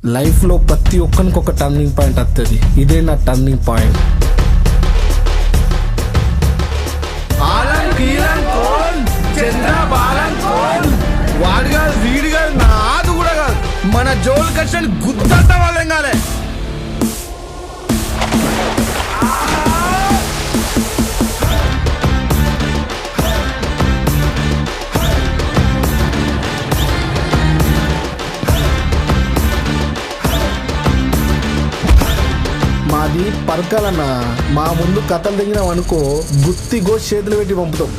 లైఫ్లో ప్రతి ఒక్కరికి ఒక టర్నింగ్ పాయింట్ వస్తుంది. ఇదే నా టర్నింగ్ పాయింట్. వాడు కాదు, వీడు కాదు, నాది కూడా కాదు. మన జోలు కష్టం గుర్తంతా వాళ్ళం కాలే. మాది పరకాలన్నా. మా ముందు కథలు దిగినాం అనుకో, గుత్తి గోసి చేతులు పెట్టి పంపుతాం.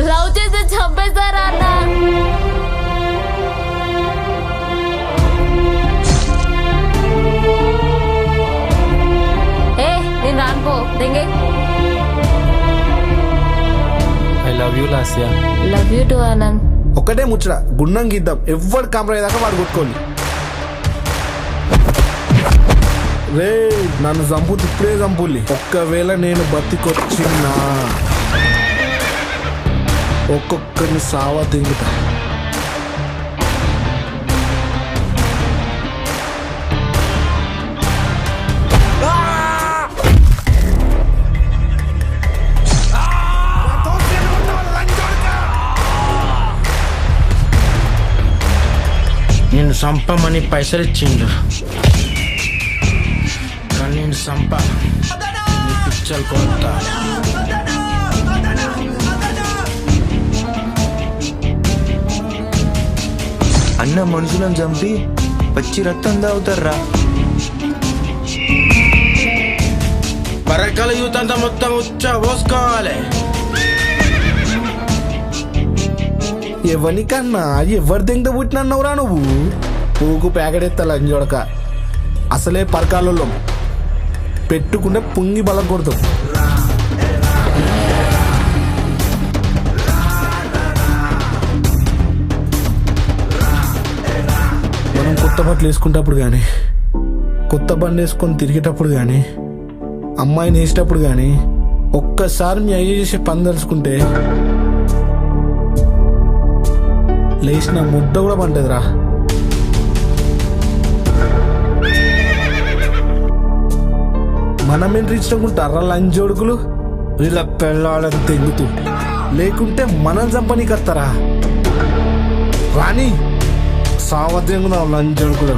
లవ్ చేసి చంపేశారా అన్న? ఏ నేను రానుకో దెంగే. I love you Lasya. Love you too Anand. ఒక్కటే ముచ్చట, గుండం గీద్దాం. ఎవ్వరు కాంప్రమైజ్ దాకా వాడు కొట్టుకోండి. రే నన్ను చంపుతు, ఇప్పుడే చంపుల్లి. ఒక్కవేళ నేను బతికొచ్చినా ఒక్కొక్కరిని సావా తింగుతా. నేను సంపమని పైసలు ఇచ్చిండు, కానీ నేను సంప పిచ్చలు కొడతా. అన్న మనుషులను చంపి పచ్చి రక్తం తాగుతారా? పరకల యూత్ అంతా మొత్తం ఉచ్చ పోసుకోవాలి. ఎవరికన్నా ఎవరి దెంగ పుట్టినన్నావురా నువ్వు? పూకు ప్యాకెడెత్తా లంజోడక. అసలే పరకాలలో పెట్టుకుంటే పుంగి బలం కొడతాం. మనం కొత్త బట్టలు వేసుకునేటప్పుడు కానీ, కొత్త బండి వేసుకొని తిరిగేటప్పుడు కానీ, అమ్మాయిని వేసేటప్పుడు కానీ ఒక్కసారి మీ అయ్య చేసే పని తెలుసుకుంటే లేచిన ముద్ద కూడా పంటదిరా. మనం ఎంట్రీ ఇచ్చుకుంటారా లంజోడుకులు? వీళ్ళ పెళ్ళాళ్ళని తెంగుతూ, లేకుంటే మనం చంపనీకి వస్తారా? రాని సావద్యంగా లంజోడుకులు.